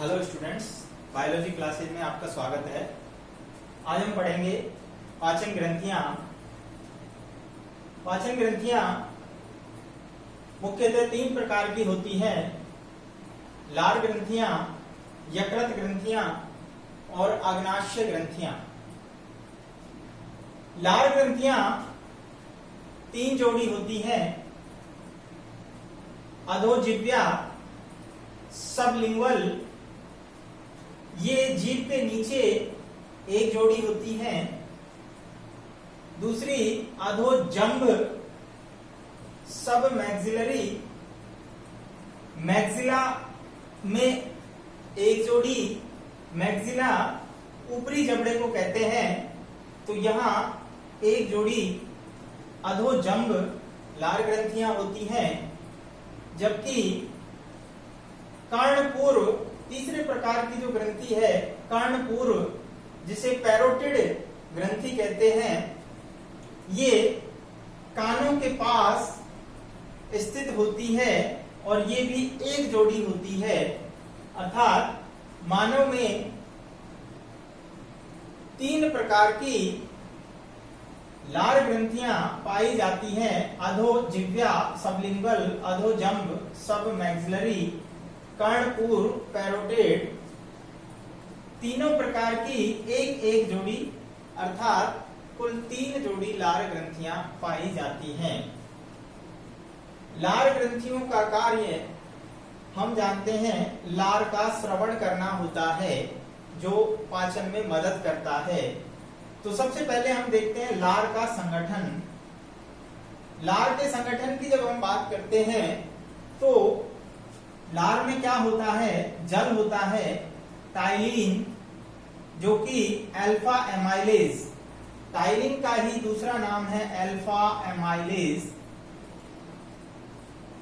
Hello students, biology classes में आपका स्वागत है। आज हम पढ़ेंगे पाचन ग्रंथियां। पाचन ग्रंथियां मुख्यतः तीन प्रकार की होती हैं: लार ग्रंथियां, यकृत ग्रंथियां और अग्नाशय ग्रंथियां। लार ग्रंथियां तीन जोड़ी होती हैं: अधोजिह्वा, सबलिंगुअल, ये जीभ के नीचे एक जोड़ी होती है। दूसरी अधोजंभ, सब मैक्सिलरी, मैक्सिला में एक जोड़ी। मैक्सिला ऊपरी जबड़े को कहते हैं, तो यहां एक जोड़ी अधोजंभ लार ग्रंथियां होती हैं। जबकि कर्णपूर्व, तीसरे प्रकार की जो ग्रंथि है कर्णपूर्व, जिसे पैरोटिड ग्रंथि कहते हैं, ये कानों के पास स्थित होती है और ये भी एक जोड़ी होती है। अर्थात मानव में तीन प्रकार की लार ग्रंथियां पाई जाती हैं: अधोजिह्वा, सबलिंगुअल, अधोजंभ, सब मैक्सिलरी, कर्णपूर्व, पैरोटिड। तीनों प्रकार की एक एक जोड़ी, अर्थात कुल तीन जोड़ी लार ग्रंथियां पाई जाती हैं। लार ग्रंथियों का कार्य हम जानते हैं, लार का श्रवण करना होता है जो पाचन में मदद करता है। तो सबसे पहले हम देखते हैं लार का संगठन। लार के संगठन की जब हम बात करते हैं तो लार में क्या होता है? जल होता है, टाइलिन, जो कि अल्फा एमाइलेज, टाइलिन का ही दूसरा नाम है अल्फा एमाइलेज।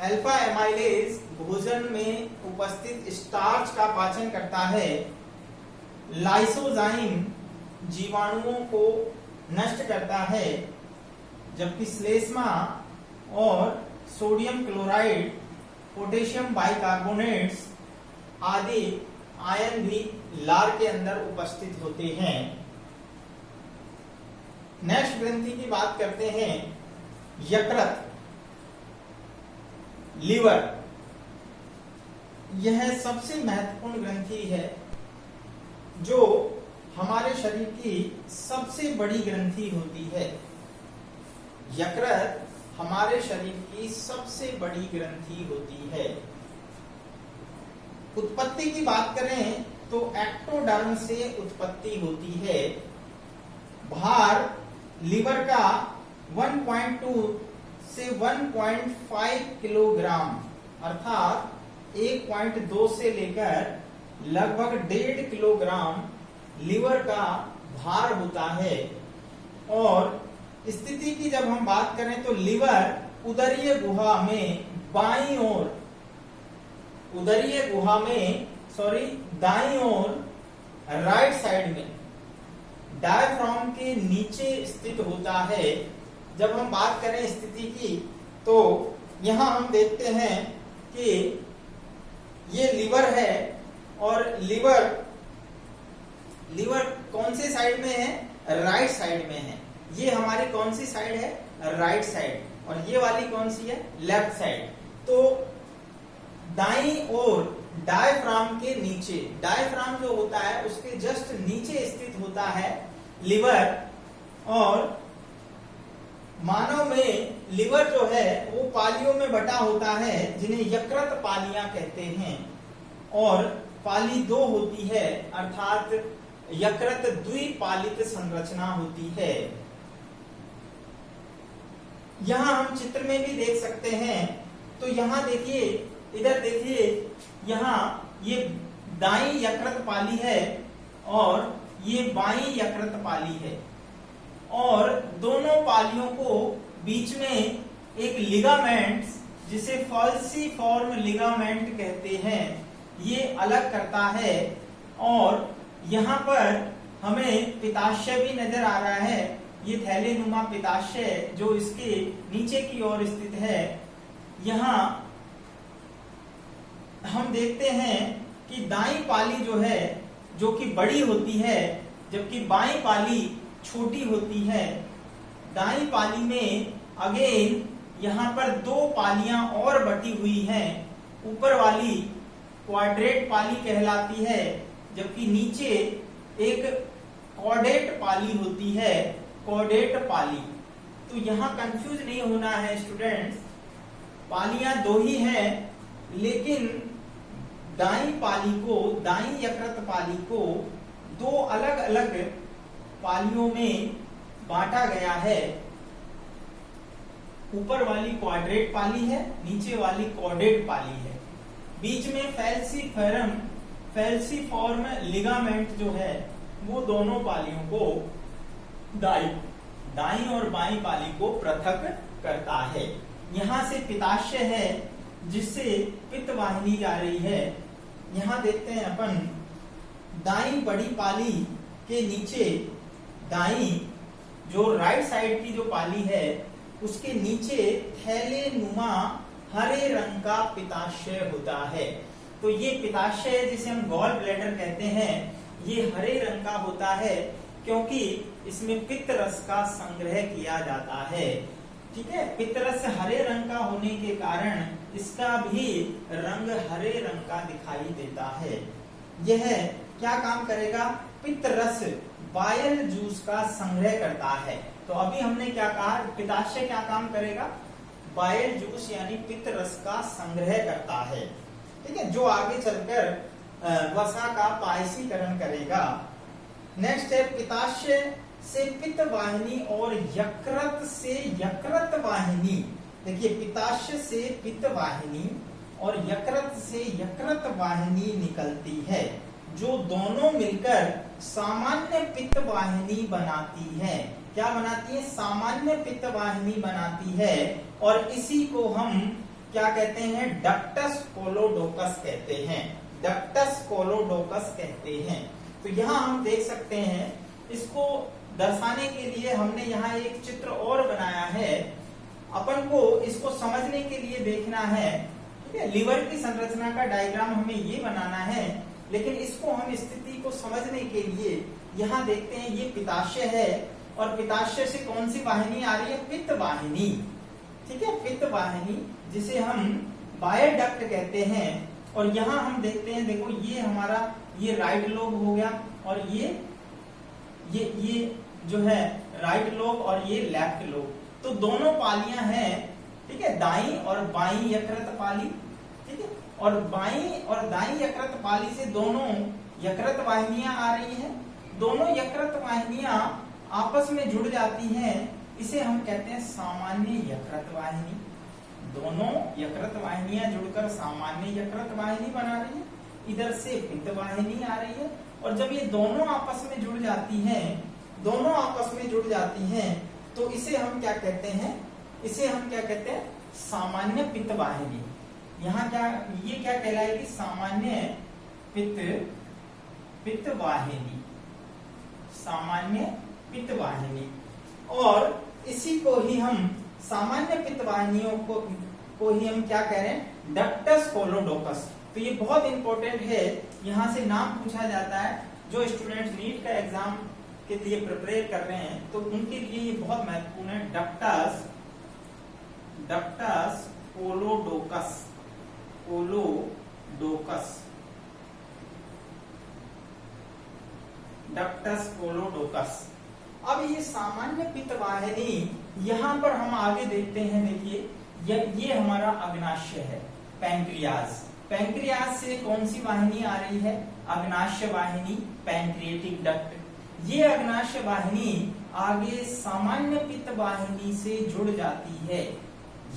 अल्फा एमाइलेज भोजन में उपस्थित स्टार्च का पाचन करता है। लाइसोजाइम जीवाणुओं को नष्ट करता है, जबकि श्लेष्मा और सोडियम क्लोराइड, पोटेशियम बाइकार्बोनेट्स आदि आयन भी लार के अंदर उपस्थित होते हैं। नेक्स्ट ग्रंथि की बात करते हैं, यकृत, लीवर। यह सबसे महत्वपूर्ण ग्रंथि है, जो हमारे शरीर की सबसे बड़ी ग्रंथि होती है। यकृत हमारे शरीर की सबसे बड़ी ग्रंथि होती है। उत्पत्ति की बात करें तो एक्टोडर्म से उत्पत्ति होती है। भार लीवर का 1.2 से 1.5 किलोग्राम, अर्थात 1.2 से लेकर लगभग 1.5 किलोग्राम लीवर का भार होता है। और स्थिति की जब हम बात करें तो लीवर उदरीय गुहा में बाईं ओर, उदरीय गुहा में दाईं ओर राइट साइड में डायफ्राम के नीचे स्थित होता है। जब हम बात करें स्थिति की तो यहां हम देखते हैं कि ये लीवर है और लीवर कौन से साइड में है? राइट साइड में है। ये हमारी कौन सी साइड है? Right side. और ये वाली कौन सी है? Left side. तो दाईं ओर डायफ्राम के नीचे, डायफ्राम जो होता है उसके जस्ट नीचे स्थित होता है लीवर। और मानव में लीवर जो है वो पालियों में बटा होता है, जिन्हें यकृत पालियां कहते हैं। और पाली दो होती है, अर्थात यकृत द्विपालित संरचना होती है। यहां हम चित्र में भी देख सकते हैं। तो यहां देखिए, इधर देखिए, यहां ये दाईं यकृत पाली है और ये बाईं यकृत पाली है। और दोनों पालियों को बीच में एक लिगामेंट, जिसे फॉल्सीफॉर्म लिगामेंट कहते हैं, ये अलग करता है। और यहाँ पर हमें पित्ताशय भी नजर आ रहा है। ये थैलेनुमा पित्ताशय जो इसके नीचे की ओर स्थित है। यहाँ हम देखते हैं कि दाई पाली जो है जो कि बड़ी होती है, जबकि बाई पाली छोटी होती है। दाई पाली में अगेन यहाँ पर दो पालियां और बटी हुई हैं। ऊपर वाली क्वाड्रेट पाली कहलाती है, जबकि नीचे एक कॉर्डेट पाली होती है, कॉर्डेट पाली। तो यहाँ कंफ्यूज नहीं होना है स्टूडेंट्स, पालियां दो ही हैं, लेकिन दाई पाली को, दाई यकृत पाली को दो अलग अलग पालियों में बांटा गया है। ऊपर वाली क्वाड्रेट पाली है, नीचे वाली कॉर्डेट पाली है। बीच में फैल्सीफॉर्म लिगामेंट जो है वो दोनों पालियों को, दाई और बाई पाली को पृथक करता है। यहां से पित्ताशय है जिससे पित्त वाहिनी जा रही है। यहां देखते हैं अपन, दाई बड़ी पाली के नीचे, दाई जो राइट साइड की जो पाली है उसके नीचे थैले नुमा हरे रंग का पित्ताशय होता है। तो ये पित्ताशय जिसे हम गॉल ब्लैडर कहते हैं, ये हरे रंग का होता है क्योंकि इसमें पित्त रस का संग्रह किया जाता है। ठीक है, पित्त रस हरे रंग का होने के कारण इसका भी रंग हरे रंग का दिखाई देता है। यह क्या काम करेगा? पित्त रस बाइल जूस का संग्रह करता है। तो अभी हमने क्या कहा, पित्ताशय क्या काम करेगा? बाइल जूस यानी पित्त रस का संग्रह करता है। ठीक है, जो आगे चलकर वसा का पायसीकरण करेगा। नेक्स्ट है पित्ताशय से पित्त वाहिनी और यकृत से यकृत वाहिनी। देखिए, पित्ताशय से पित्त वाहिनी और यकृत से यकृत वाहिनी निकलती है, जो दोनों मिलकर सामान्य पित्त वाहिनी बनाती है। क्या बनाती है? सामान्य पित्त वाहिनी बनाती है। और इसी को हम क्या कहते हैं? डक्टस कोलोडोकस कहते हैं। डक्टस कोलोडोकस कहते हैं। तो यहाँ हम देख सकते हैं, इसको दर्शाने के लिए हमने यहाँ एक चित्र और बनाया है। अपन को इसको समझने के लिए देखना है। ठीक है, लीवर की संरचना का डायग्राम हमें ये बनाना है, लेकिन इसको हम स्थिति को समझने के लिए यहाँ देखते हैं, ये पित्ताशय है और पित्ताशय से कौन सी वाहिनी आ रही है? पित्त वाहिनी। ठीक है, पित्त वाहिनी जिसे हम बाइल डक्ट कहते हैं। और यहाँ हम देखते हैं, देखो ये हमारा ये राइट लोब हो गया और ये जो है राइट लोब और ये लेफ्ट लोब। तो दोनों पालियां हैं। ठीक है, दाई और बाई यकृत पाली। ठीक है, और बाई और दाई यकृत पाली से दोनों यकृत वाहिनियां आ रही हैं। दोनों यकृत वाहिनियां आपस में जुड़ जाती हैं, इसे हम कहते हैं सामान्य यकृत वाहिनी। दोनों यकृत वाहिनियां जुड़कर सामान्य यकृत वाहिनी बना रही है। इधर से पित्त वाहिनी आ रही है, और जब ये दोनों आपस में जुड़ जाती हैं, दोनों आपस में जुड़ जाती हैं, तो इसे हम क्या कहते हैं? इसे हम क्या कहते हैं? सामान्य पित्त वाहिनी। यहाँ क्या, ये क्या कहलाएगी? सामान्य पित्त वाहिनी, सामान्य पित्त वाहिनी। और इसी को ही हम सामान्य पित्त वाहिनियों को ही हम क्या कह रहे हैं? डक्टस कोलोडोकस। तो ये बहुत इंपॉर्टेंट है, यहाँ से नाम पूछा जाता है। जो स्टूडेंट्स नीट का एग्जाम के लिए प्रिपेयर कर रहे हैं तो उनके लिए ये बहुत महत्वपूर्ण है। Ductus कोलोडोकस, ductus कोलोडोकस। अब ये सामान्य पित्त वाहिनी, यहाँ पर हम आगे देखते हैं। देखिए, ये हमारा अग्नाशय है, पैंक्रियाज। पैंक्रियाज से कौन सी वाहिनी आ रही है? अग्नाशय वाहिनी, पैंक्रिएटिक डक्ट। ये अग्नाशय वाहिनी आगे सामान्य पित्त वाहिनी से जुड़ जाती है।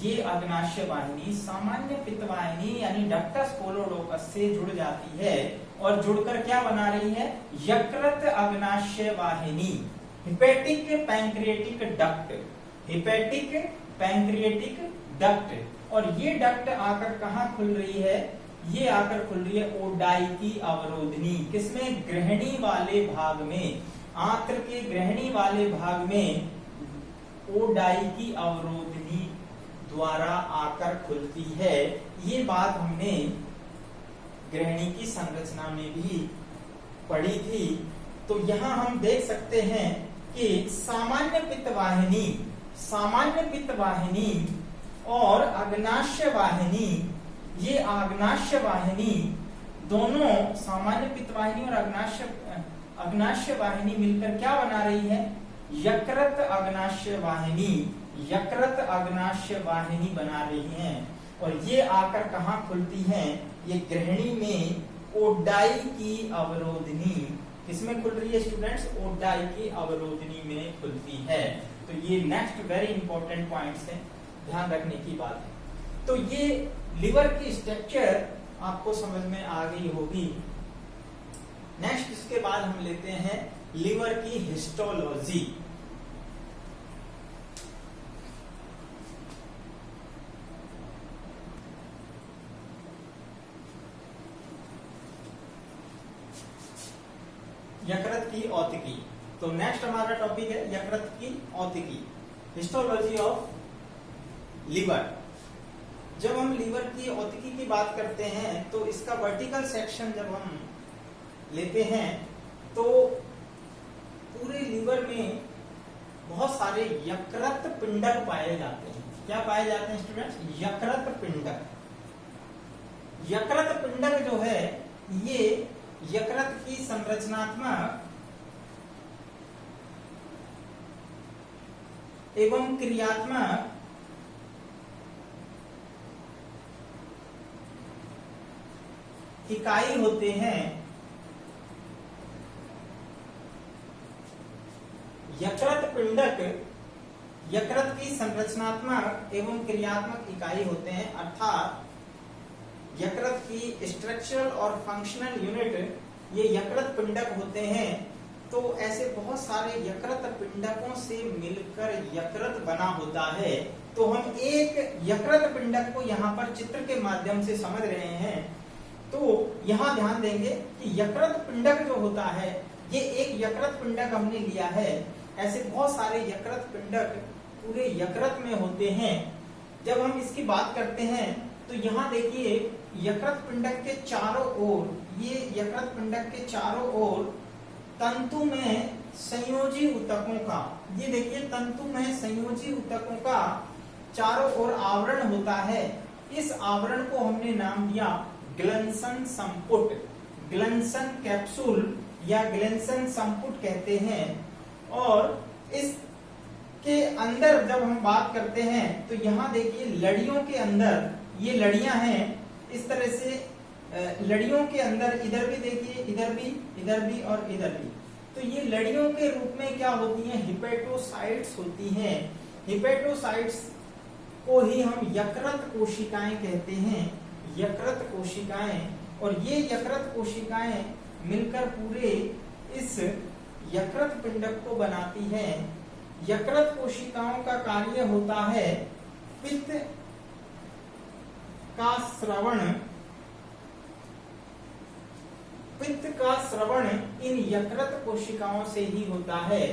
ये अग्नाशय वाहिनी सामान्य पित्त वाहिनी यानी डक्टस कोलोडोकस से जुड़ जाती है, और जुड़कर क्या बना रही है? यकृत अग्नाशय वाहिनी, hepatic pancreatic duct, hepatic pancreatic duct. और ये डक्ट आकर कहाँ खुल रही है? ये आकर खुल रही है ओडाइकी अवरोधनी। किसमें? ग्रहणी वाले भाग में, आंत्र के ग्रहणी वाले भाग में ओडाइकी अवरोधनी द्वारा आकर खुलती है। ये बात हमने गृहिणी की संरचना में भी पढ़ी थी। तो यहाँ हम देख सकते हैं कि सामान्य पित्त वाहिनी और अग्नाशय वाहिनी, ये अग्नाशय वाहिनी दोनों, सामान्य पित्त वाहिनी और अग्नाशय वाहिनी मिलकर क्या बना रही है? यकृत अग्नाशय वाहिनी बना रही हैं। और ये आकर कहाँ खुलती हैं? ये गृहिणी में ओडाई की अवरोधनी, किसमें खुल रही है स्टूडेंट्स? ओडाई की अवरोधनी में खुलती है। तो ये नेक्स्ट वेरी इंपॉर्टेंट पॉइंट्स हैं, ध्यान रखने की बात है। तो ये लिवर की स्ट्रक्चर आपको समझ में आ गई होगी। नेक्स्ट इसके बाद हम लेते हैं लिवर की हिस्टोलॉजी। यकृत की औतिकी। तो नेक्स्ट हमारा टॉपिक है यकृत की औतिकी, हिस्टोलॉजी ऑफ लिवर। जब हम लिवर की औतिकी की बात करते हैं तो इसका वर्टिकल सेक्शन जब हम लेते हैं तो पूरे लिवर में बहुत सारे यकृत पिंडक पाए जाते हैं। क्या पाए जाते हैं स्टूडेंट्स? यकृत पिंडक। यकृत पिंडक जो है ये यकृत की संरचनात्मक एवं क्रियात्मक इकाई होते हैं। यकृत पिंडक यकृत की संरचनात्मक एवं क्रियात्मक इकाई होते हैं, अर्थात यकृत की स्ट्रक्चरल और फंक्शनल यूनिट ये यकृत पिंडक होते हैं। तो ऐसे बहुत सारे यकृत पिंडकों से मिलकर यकृत बना होता है। तो हम एक यकृत पिंडक को यहाँ पर चित्र के माध्यम से समझ रहे हैं। तो यहाँ ध्यान देंगे कि यकृत पिंडक जो होता है ये एक यकृत पिंडक हमने लिया है। ऐसे बहुत सारे यकृत पिंडक पूरे यकृत में होते हैं। जब हम इसकी बात करते हैं तो यहाँ देखिए यकृत पिंडक के चारों ओर, ये यकृत पिंडक के चारों ओर तंतु में संयोजी ऊतकों का, ये देखिए तंतु में संयोजी ऊतकों का चारों ओर आवरण होता है। इस आवरण को हमने नाम दिया ग्लंसन संपुट, ग्लंसन कैप्सूल या ग्लंसन संपुट कहते हैं। और इसके अंदर जब हम बात करते हैं तो यहाँ देखिए लड़ियों के अंदर, ये लड़ियां हैं इस तरह से, लड़ियों के अंदर इधर भी देखिए, इधर भी और इधर भी। तो ये लड़ियों के रूप में क्या होती हैं? हिपेटोसाइट्स होती हैं। हिपेटोसाइट्स को ही हम यकृत कोशिकाएं कहते हैं, यकृत कोशिकाएं। और ये यकृत कोशिकाएं मिलकर पूरे इस यकृत पिंडक को बनाती हैं। यकृत कोशिकाओं का कार्य होता है पित्त का श्रवण, पित्त का श्रवण इन यकृत कोशिकाओं से ही होता है।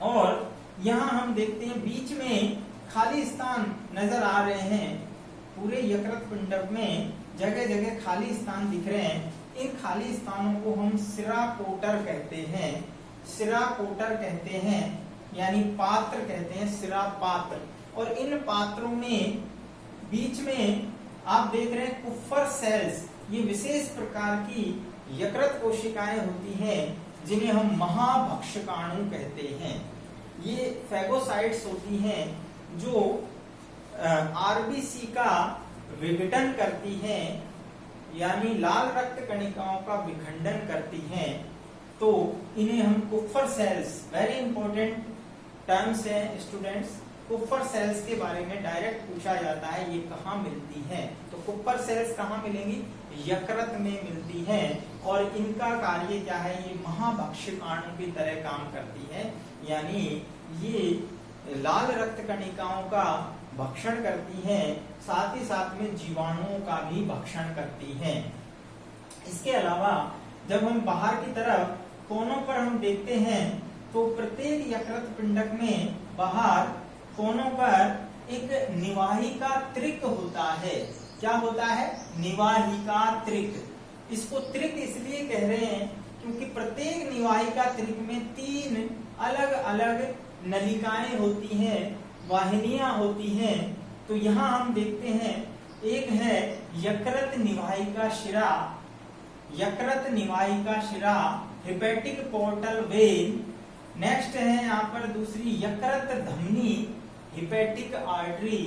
और यहाँ हम देखते हैं बीच में खाली स्थान नजर आ रहे हैं। पूरे यकृत पिंडक में जगह जगह खाली स्थान दिख रहे हैं। इन खाली स्थानों को हम सिराकोटर कहते हैं, सिराकोटर कहते हैं, यानी पात्र कहते हैं, सिरा पात्र। और इन पात्रों में बीच में आप देख रहे हैं कुफ्फर सेल्स, ये विशेष प्रकार की यकृत कोशिकाएं होती हैं जिन्हें हम महाभक्षकाणु कहते हैं। ये फैगोसाइट्स होती हैं जो आरबीसी का विघटन करती हैं, यानी लाल रक्त कणिकाओं का विखंडन करती हैं। तो इन्हें हम कुफ्फर सेल्स, वेरी इंपॉर्टेंट टर्म्स हैं स्टूडेंट्स। कुफ्फर सेल्स के बारे में डायरेक्ट पूछा जाता है, ये कहाँ मिलती हैं? तो कुफ्फर सेल्स कहाँ मिलेंगी? यकृत में मिलती हैं। और इनका कार्य क्या है? ये महाभक्षकाणु की तरह काम करती है, यानी ये लाल रक्त कणिकाओं का भक्षण करती हैं, साथ ही साथ में जीवाणुओं का भी भक्षण करती हैं। इसके अलावा जब हम बाहर की तरफ कोनों पर हम देखते हैं तो प्रत्येक यकृत पिंडक में बाहर कोनों पर एक निवाहिका त्रिक होता है। क्या होता है? निवाहिका त्रिक। इसको त्रिक इसलिए कह रहे हैं क्योंकि प्रत्येक निवाहिका त्रिक में 3 अलग अलग नलिकाएं होती हैं, वाहिनियां होती हैं। तो यहाँ हम देखते हैं, एक है यकृत निवाहिका शिरा, यकृत निवाहिका शिरा, हेपेटिक पोर्टल वेन। नेक्स्ट है यहाँ पर दूसरी यकृत धमनी, हेपेटिक आर्टरी।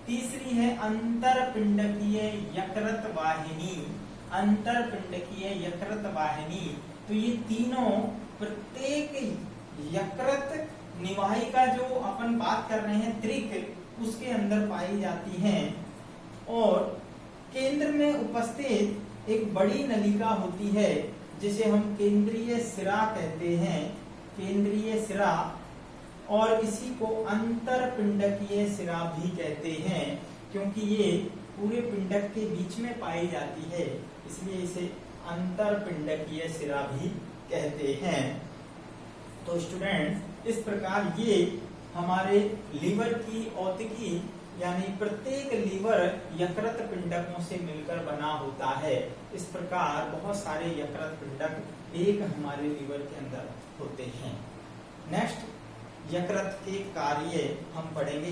तीसरी है अंतरपिंडकीय यकृत वाहिनी, अंतरपिंडकीय यकृत वाहिनी। तो ये तीनों प्रत्येक यकृत निवाहिका जो अपन बात कर रहे हैं त्रिक, उसके अंदर पाई जाती हैं। और केंद्र में उपस्थित एक बड़ी नलिका होती है जिसे हम केंद्रीय सिरा कहते हैं, केंद्रीय सिरा। और इसी को अंतरपिंडकीय सिरा भी कहते हैं क्योंकि ये पूरे पिंडक के बीच में पाई जाती है, इसलिए इसे अंतरपिंडकीय सिरा भी कहते हैं। तो स्टूडेंट, इस प्रकार ये हमारे लीवर की औतिकी, यानी प्रत्येक लीवर यकृत पिंडकों से मिलकर बना होता है। इस प्रकार बहुत सारे यकृत पिंडक एक हमारे लीवर के अंदर होते हैं। नेक्स्ट, यकृत के कार्य हम पढ़ेंगे।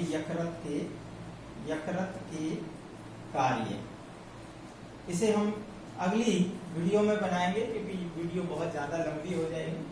यकृत के कार्य, इसे हम अगली वीडियो में बनाएंगे क्योंकि वीडियो बहुत ज्यादा लंबी हो जाएगी।